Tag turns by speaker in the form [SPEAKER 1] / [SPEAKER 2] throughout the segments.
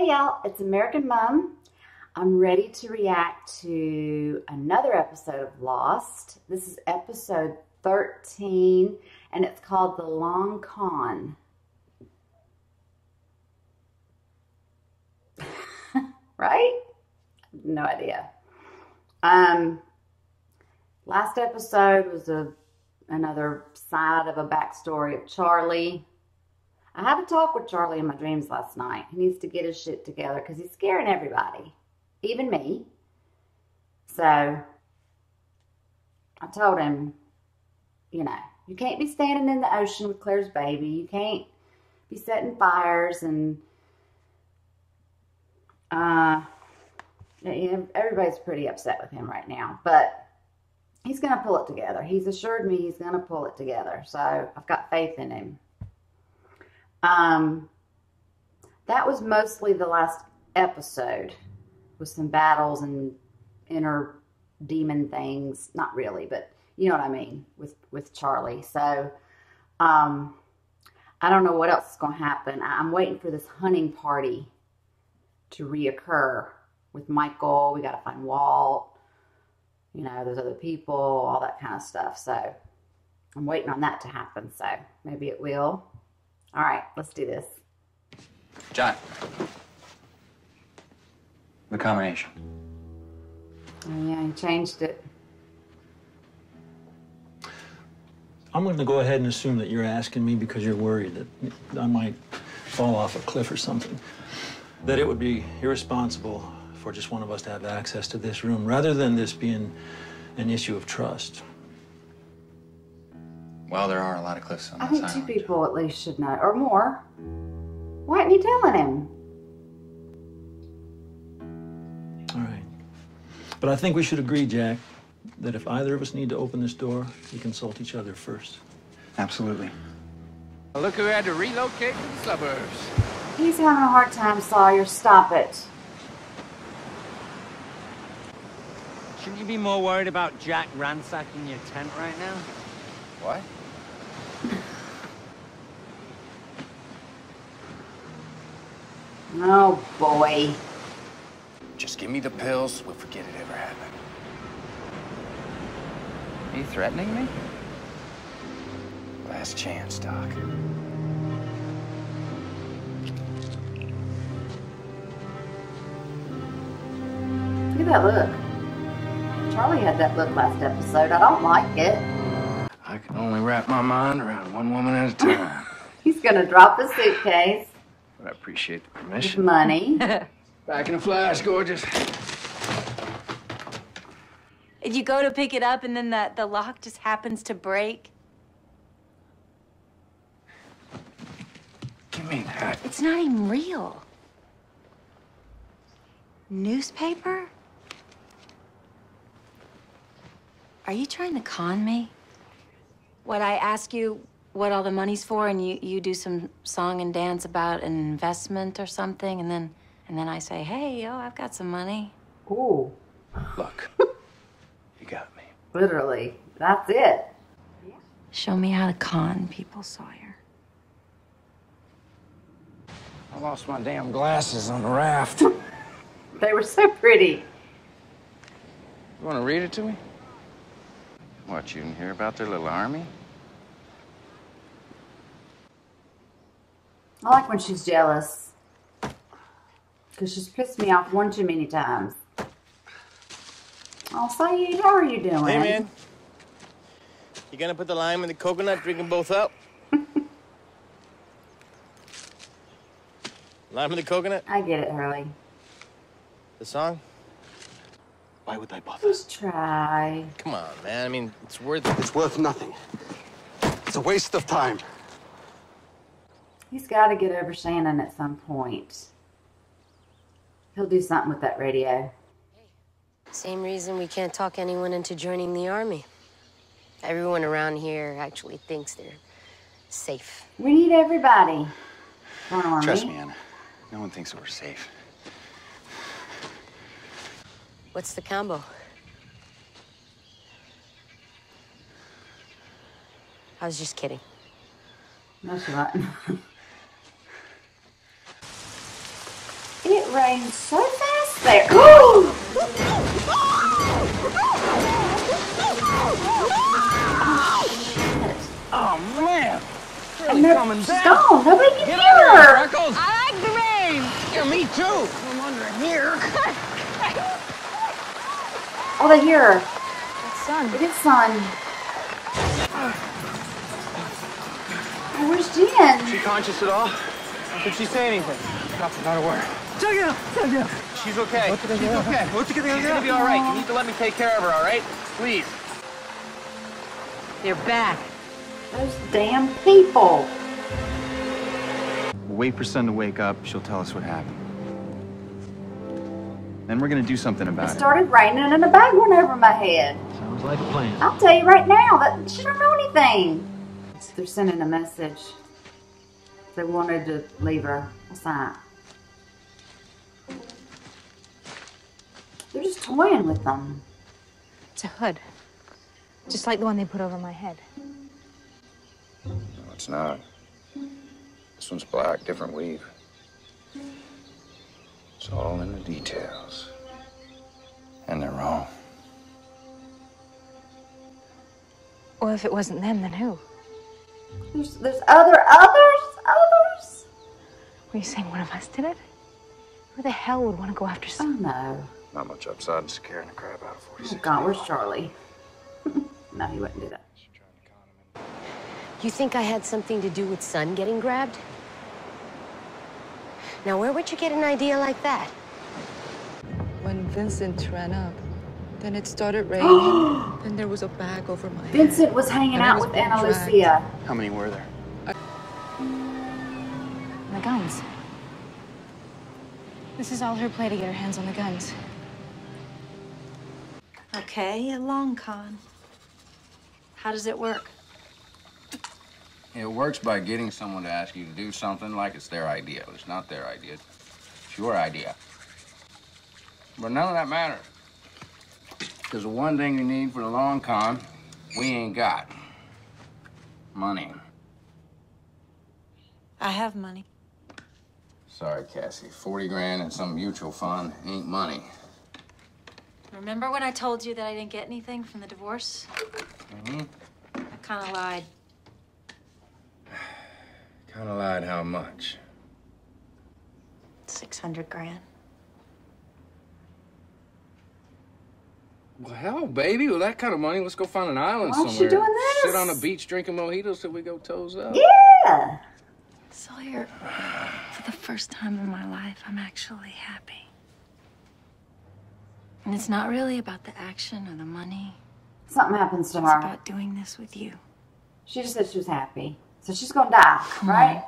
[SPEAKER 1] Hey y'all, it's American Mom. I'm ready to react to another episode of Lost. This is episode 13 and it's called The Long Con. Right? No idea. Last episode was another side of a backstory of Charlie. I had a talk with Charlie in my dreams last night. He needs to get his shit together because he's scaring everybody, even me. So I told him, you know, you can't be standing in the ocean with Claire's baby. You can't be setting fires and everybody's pretty upset with him right now. But he's going to pull it together. He's assured me he's going to pull it together. So I've got faith in him. That was mostly the last episode with some battles and inner demon things. Not really, but you know what I mean with Charlie. So, I don't know what else is going to happen. I'm waiting for this hunting party to reoccur with Michael. We got to find Walt. You know, there's other people, all that kind of stuff. So I'm waiting on that to happen. So maybe it will. All right, let's do this.
[SPEAKER 2] John. The combination.
[SPEAKER 1] Oh, yeah, he changed it.
[SPEAKER 3] I'm going to go ahead and assume that you're asking me because you're worried that I might fall off a cliff or something. That it would be irresponsible for just one of us to have access to this room, rather than this being an issue of trust.
[SPEAKER 2] Well, there are a lot of cliffs on this
[SPEAKER 1] I think
[SPEAKER 2] island.
[SPEAKER 1] 2 people at least should know, or more. Why aren't you telling him?
[SPEAKER 3] All right. But I think we should agree, Jack, that if either of us need to open this door, we consult each other first.
[SPEAKER 2] Absolutely.
[SPEAKER 4] Look who had to relocate to the suburbs.
[SPEAKER 1] He's having a hard time, Sawyer. Stop it.
[SPEAKER 5] Shouldn't you be more worried about Jack ransacking your tent right now?
[SPEAKER 2] What?
[SPEAKER 1] Oh, boy.
[SPEAKER 2] Just give me the pills. We'll forget it ever happened.
[SPEAKER 4] Are you threatening me?
[SPEAKER 2] Last chance, Doc.
[SPEAKER 1] Look at that look. Charlie had that look last episode. I don't like it.
[SPEAKER 2] I can only wrap my mind around one woman at a time.
[SPEAKER 1] He's going to drop his suitcase
[SPEAKER 2] But I appreciate the
[SPEAKER 1] with
[SPEAKER 2] permission.
[SPEAKER 1] money.
[SPEAKER 2] Back in a flash, gorgeous.
[SPEAKER 6] You go to pick it up and then the lock just happens to break.
[SPEAKER 2] Give me that.
[SPEAKER 6] It's not even real. Newspaper? Are you trying to con me? What, I ask you what all the money's for and you do some song and dance about an investment or something and then I say, hey, I've got some money.
[SPEAKER 1] Ooh,
[SPEAKER 2] Look, you got me.
[SPEAKER 1] literally. That's it.
[SPEAKER 6] Show me how to con people, Sawyer.
[SPEAKER 4] I lost my damn glasses on the raft.
[SPEAKER 1] They were so pretty.
[SPEAKER 4] You want to read it to me? What, you didn't hear about their little army?
[SPEAKER 1] I like when she's jealous. Because she's pissed me off one too many times. Oh, Saeed, how are you doing?
[SPEAKER 7] Hey, man. You gonna put the lime in the coconut, drink them both up? Lime in the coconut?
[SPEAKER 1] I get it, Hurley.
[SPEAKER 7] The song?
[SPEAKER 2] Why would I bother?
[SPEAKER 1] Just try.
[SPEAKER 7] Come on, man. I mean, it's worth it.
[SPEAKER 8] It's worth nothing. It's a waste of time.
[SPEAKER 1] He's got to get over Shannon at some point. He'll do something with that radio.
[SPEAKER 9] Same reason we can't talk anyone into joining the army. Everyone around here actually thinks they're safe.
[SPEAKER 1] We need everybody. Come on,
[SPEAKER 2] Trust me, Anna. No one thinks that we're safe.
[SPEAKER 9] What's the combo? I was just kidding.
[SPEAKER 1] No, she wasn't. It rained so fast there.
[SPEAKER 2] Oh, man.
[SPEAKER 1] And she's gone. Nobody can hear her.
[SPEAKER 2] Freckles. I like the rain. Yeah, me too. I'm under here.
[SPEAKER 1] Oh, they hear her.
[SPEAKER 6] It's Sun.
[SPEAKER 1] It is Sun. Oh, where's Jen?
[SPEAKER 7] She conscious at all? Did she say anything?
[SPEAKER 2] Not a word.
[SPEAKER 7] She's okay. She's okay. She's gonna be all right. You need to let me take care of her, all right? Please.
[SPEAKER 6] You're back.
[SPEAKER 1] Those damn people.
[SPEAKER 4] We'll wait for Sun to wake up. She'll tell us what happened. Then we're gonna do something
[SPEAKER 1] It
[SPEAKER 4] about it.
[SPEAKER 1] started raining and a bag went over my head.
[SPEAKER 3] Sounds like a plan.
[SPEAKER 1] I'll tell you right now that she don't know anything. They're sending a message. They wanted to leave her. What's that? They're just toying with them.
[SPEAKER 10] It's a hood. Just like the one they put over my head.
[SPEAKER 2] No, it's not. This one's black, different weave. It's all in the details. And they're wrong.
[SPEAKER 10] Well, if it wasn't them, then who?
[SPEAKER 1] There's others.
[SPEAKER 10] Were you saying one of us did it? Who the hell would want to go after
[SPEAKER 1] Oh
[SPEAKER 10] some?
[SPEAKER 1] no.
[SPEAKER 2] Not much upside in scaring the crap out of 46.
[SPEAKER 1] Oh God, where's Charlie? No, he wouldn't do that.
[SPEAKER 9] You think I had something to do with Sun getting grabbed? Now, where would you get an idea like that?
[SPEAKER 11] When Vincent ran up, then it started raining, then there was a bag over my head.
[SPEAKER 1] Vincent was hanging
[SPEAKER 11] And I
[SPEAKER 1] out
[SPEAKER 11] was
[SPEAKER 1] with
[SPEAKER 11] being
[SPEAKER 1] Ana
[SPEAKER 11] dragged.
[SPEAKER 1] Lucia.
[SPEAKER 4] How many were there?
[SPEAKER 10] The guns. This is all her play to get her hands on the guns.
[SPEAKER 6] Okay, a long con. How does it work?
[SPEAKER 2] It works by getting someone to ask you to do something like it's their idea. It's not their idea. It's your idea. But none of that matters. Because the one thing you need for the long con, we ain't got. Money.
[SPEAKER 6] I have money.
[SPEAKER 2] Sorry, Cassie. 40 grand in some mutual fund ain't money.
[SPEAKER 6] Remember when I told you that I didn't get anything from the divorce?
[SPEAKER 2] Mm-hmm.
[SPEAKER 6] I kind of lied.
[SPEAKER 2] Kind of lied how much?
[SPEAKER 6] 600 grand.
[SPEAKER 2] Well, hell, baby. With that kind of money, let's go find an island
[SPEAKER 1] Why aren't
[SPEAKER 2] somewhere.
[SPEAKER 1] you doing this?
[SPEAKER 2] Sit on a beach drinking mojitos till we go toes up.
[SPEAKER 1] Yeah.
[SPEAKER 6] Sawyer, for the first time in my life, I'm actually happy. And it's not really about the action or the money.
[SPEAKER 1] Something happens to
[SPEAKER 6] It's
[SPEAKER 1] her.
[SPEAKER 6] about doing this with you.
[SPEAKER 1] She just said she was happy. So she's gonna die, right?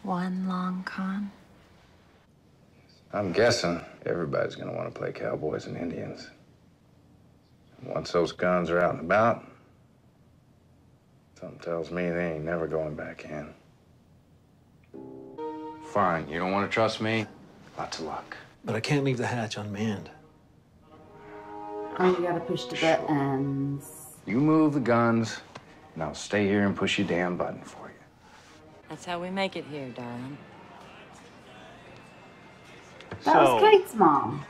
[SPEAKER 6] One long con.
[SPEAKER 2] I'm guessing everybody's gonna want to play cowboys and Indians. Once those guns are out and about, something tells me they ain't never going back in. Fine, you don't want to trust me? Lots of luck.
[SPEAKER 3] But I can't leave the hatch unmanned.
[SPEAKER 1] Oh, you gotta push the buttons.
[SPEAKER 2] You move the guns, and I'll stay here and push your damn button for you.
[SPEAKER 6] That's how we make it here, darling.
[SPEAKER 1] That was Kate's mom.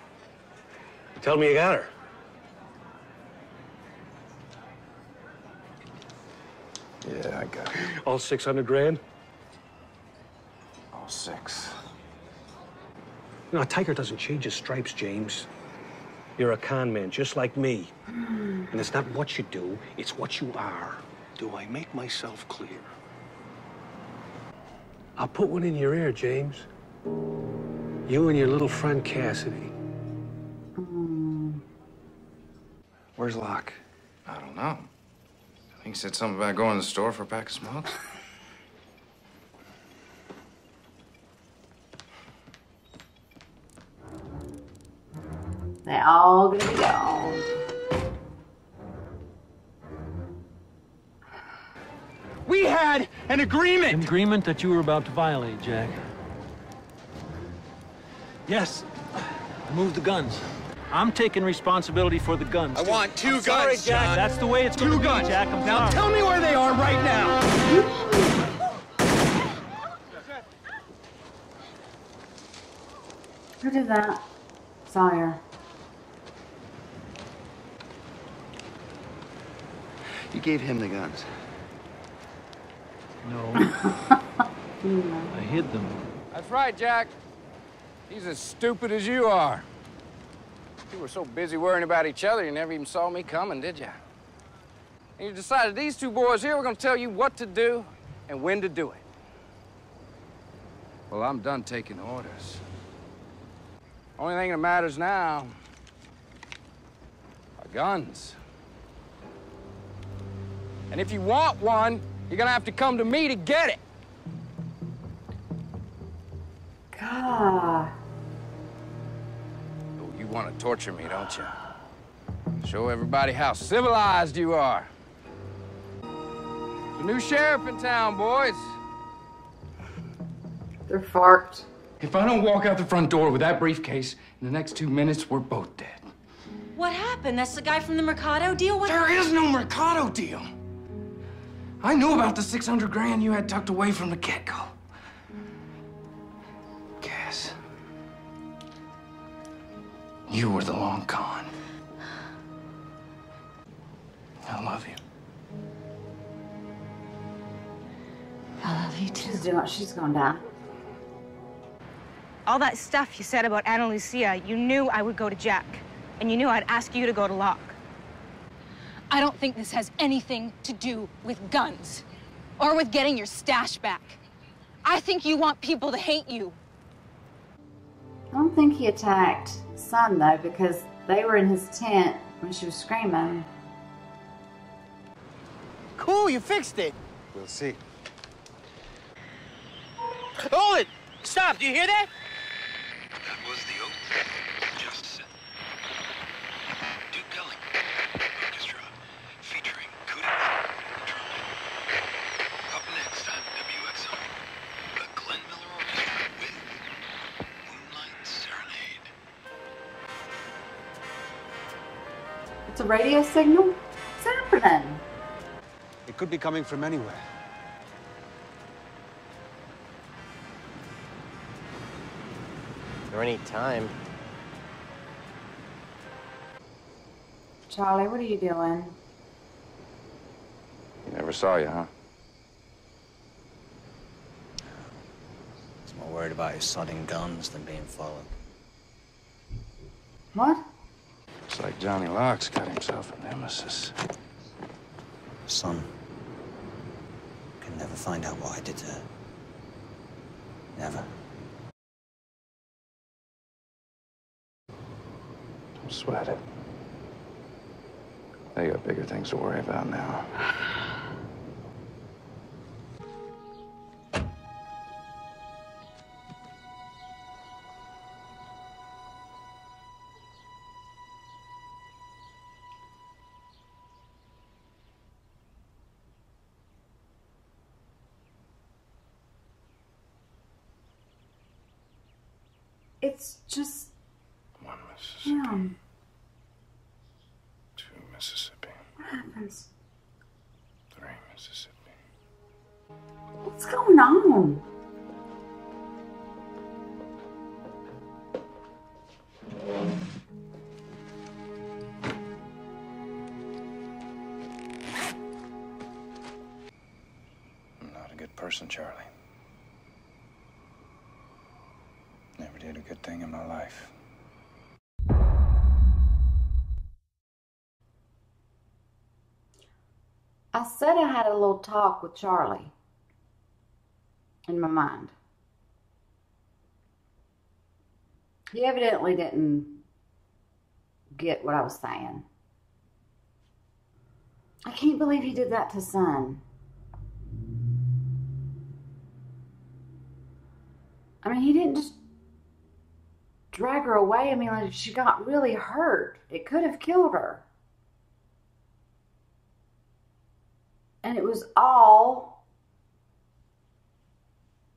[SPEAKER 8] Tell me you got her.
[SPEAKER 2] Yeah, I got it.
[SPEAKER 8] All 600 grand?
[SPEAKER 2] All 6.
[SPEAKER 8] You know, a tiger doesn't change his stripes, James. You're a con man, just like me. And it's not what you do, it's what you are. Do I make myself clear? I'll put one in your ear, James. You and your little friend Cassidy.
[SPEAKER 2] Where's Locke? I don't know. I think he said something about going to the store for a pack of smokes.
[SPEAKER 1] They're all gonna be gone.
[SPEAKER 5] We had an agreement!
[SPEAKER 3] An agreement that you were about to violate, Jack. Yes, move the guns. I'm taking responsibility for the guns.
[SPEAKER 5] I want 2 guns,
[SPEAKER 3] Sorry, Jack.
[SPEAKER 5] John.
[SPEAKER 3] That's the way it's going to
[SPEAKER 5] 2
[SPEAKER 3] be,
[SPEAKER 5] guns.
[SPEAKER 3] Jack. I'm
[SPEAKER 5] now
[SPEAKER 3] sorry.
[SPEAKER 5] tell me where they are right now.
[SPEAKER 1] Who did that? Sawyer.
[SPEAKER 12] You gave him the guns.
[SPEAKER 3] No. I hid them.
[SPEAKER 2] That's right, Jack. He's as stupid as you are. You were so busy worrying about each other, you never even saw me coming, did you? And you decided these two boys here were going to tell you what to do and when to do it. Well, I'm done taking orders. Only thing that matters now are guns. And if you want one, you're going to have to come to me to get it.
[SPEAKER 1] God.
[SPEAKER 2] Oh, you want to torture me, don't you? Show everybody how civilized you are. There's a new sheriff in town, boys.
[SPEAKER 1] They're farked.
[SPEAKER 7] If I don't walk out the front door with that briefcase, in the next 2 minutes, we're both dead.
[SPEAKER 6] What happened? That's the guy from the Mercado deal?
[SPEAKER 7] There is no Mercado deal. I knew about the 600 grand you had tucked away from the get-go. Cass, you were the long con. I love you.
[SPEAKER 6] I love you too.
[SPEAKER 1] She's gonna die.
[SPEAKER 10] All that stuff you said about Ana Lucia, you knew I would go to Jack. And you knew I'd ask you to go to Locke.
[SPEAKER 13] I don't think this has anything to do with guns or with getting your stash back. I think you want people to hate you.
[SPEAKER 1] I don't think he attacked Son, though, because they were in his tent when she was screaming.
[SPEAKER 5] Cool, you fixed it.
[SPEAKER 12] We'll see.
[SPEAKER 5] Hold it! Stop, do you hear that?
[SPEAKER 14] That was the oath. Just Duke Pelling Orchestra featuring Cootie drumming. Up next on WXR, the Glenn Miller Orchestra with Moonlight Serenade.
[SPEAKER 1] It's a radio signal? What's happening?
[SPEAKER 8] It could be coming from anywhere.
[SPEAKER 15] Or any time.
[SPEAKER 1] Charlie, what are you doing?
[SPEAKER 4] He never saw you, huh?
[SPEAKER 15] He's more worried about his sodding guns than being followed.
[SPEAKER 1] What?
[SPEAKER 4] It's like Johnny Locke's got himself a nemesis.
[SPEAKER 15] Son. Can never find out what I did to her. Never.
[SPEAKER 4] Don't sweat it. They got bigger things to worry about now.
[SPEAKER 1] It's just...
[SPEAKER 4] One Mississippi.
[SPEAKER 1] him.
[SPEAKER 4] Two Mississippi.
[SPEAKER 1] What happens?
[SPEAKER 4] Three Mississippi.
[SPEAKER 1] What's going on?
[SPEAKER 4] I'm not a good person, Charlie. Never did a good thing in my life.
[SPEAKER 1] I said I had a little talk with Charlie in my mind. He evidently didn't get what I was saying. I can't believe he did that to Son. I mean, he didn't just drag her away. I mean, like, she got really hurt. It could have killed her. And it was all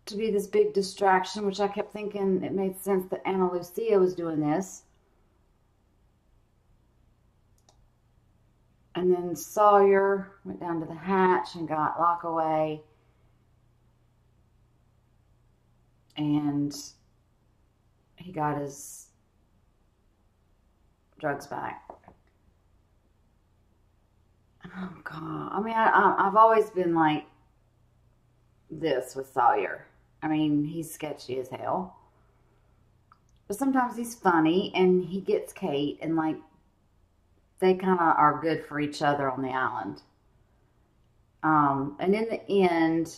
[SPEAKER 1] to be this big distraction, which I kept thinking it made sense that Ana Lucia was doing this. And then Sawyer went down to the hatch and got Locke away. And he got his drugs back. Oh, God. I mean, I've always been like this with Sawyer. I mean, he's sketchy as hell. But sometimes he's funny, and he gets Kate, and, like, they kind of are good for each other on the island. And in the end,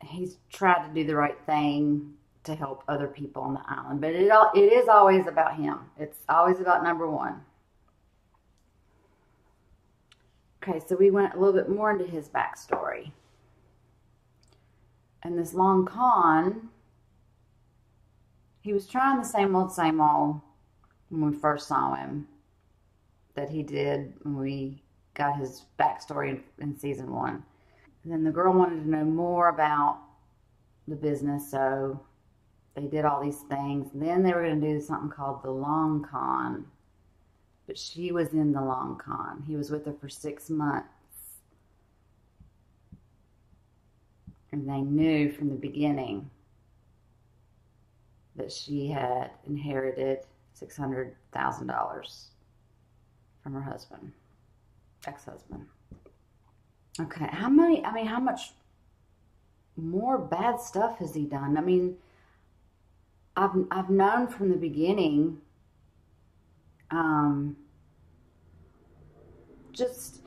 [SPEAKER 1] he's tried to do the right thing to help other people on the island. But it is always about him. It's always about number one. Okay, so we went a little bit more into his backstory. And this long con, he was trying the same old when we first saw him that he did when we got his backstory in season 1. And then the girl wanted to know more about the business, so they did all these things. And then they were going to do something called the long con. But she was in the long con. He was with her for 6 months. And they knew from the beginning that she had inherited $600,000 from her husband, ex-husband. Okay, how much more bad stuff has he done? I mean, I've known from the beginning, just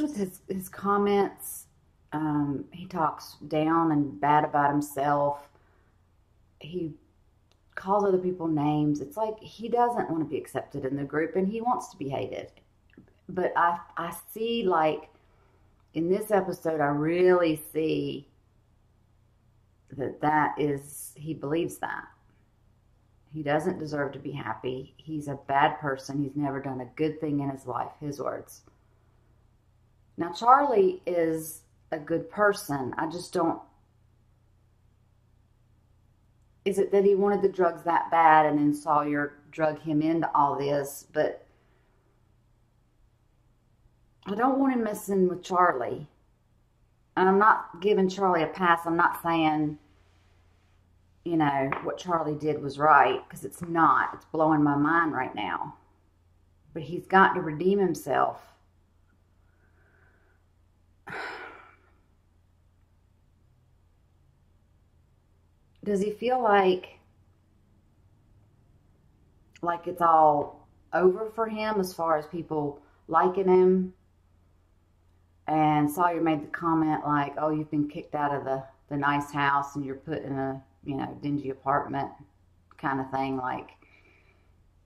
[SPEAKER 1] with his comments, he talks down and bad about himself. He calls other people names. It's like he doesn't want to be accepted in the group, and he wants to be hated. But I see, like, in this episode, I really see that is, he believes that. He doesn't deserve to be happy. He's a bad person. He's never done a good thing in his life, his words. Now, Charlie is a good person. I just don't... Is it that he wanted the drugs that bad and then Sawyer drug him into all this? But I don't want him messing with Charlie. And I'm not giving Charlie a pass. I'm not saying, you know, what Charlie did was right, because it's not. It's blowing my mind right now. But he's got to redeem himself. Does he feel like it's all over for him as far as people liking him? And Sawyer made the comment like, oh, you've been kicked out of the nice house and you're put in a, you know, dingy apartment kind of thing. Like,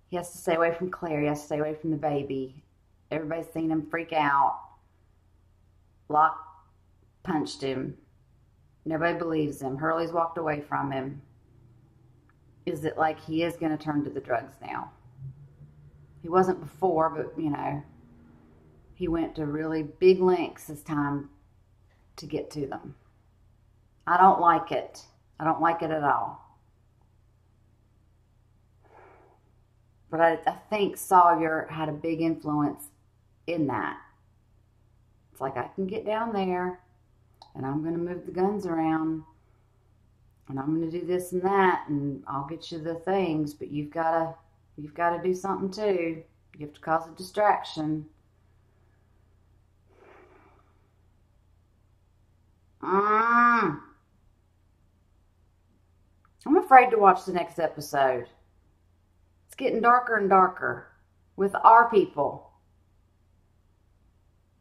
[SPEAKER 1] he has to stay away from Claire. He has to stay away from the baby. Everybody's seen him freak out. Locke punched him. Nobody believes him. Hurley's walked away from him. Is it like he is going to turn to the drugs now? He wasn't before, but, you know, he went to really big lengths this time to get to them. I don't like it. I don't like it at all. But I think Sawyer had a big influence in that. It's like, I can get down there, and I'm going to move the guns around, and I'm going to do this and that, and I'll get you the things, but you've got to do something too. You have to cause a distraction. I'm afraid to watch the next episode. It's getting darker and darker with our people.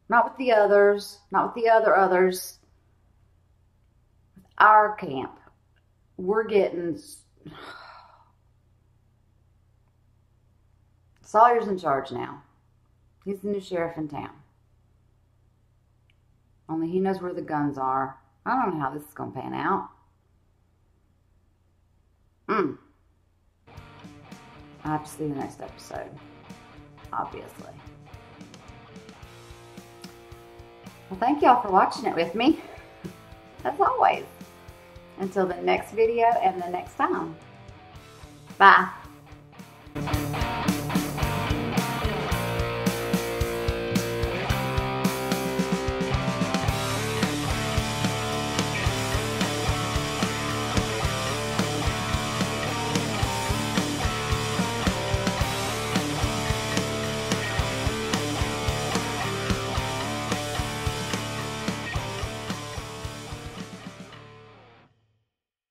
[SPEAKER 1] Not with the others, not with the others. With our camp. We're getting... Sawyer's in charge now. He's the new sheriff in town. Only he knows where the guns are. I don't know how this is going to pan out. I have to see the next episode. Obviously. Well, thank y'all for watching it with me. As always. Until the next video and the next time. Bye.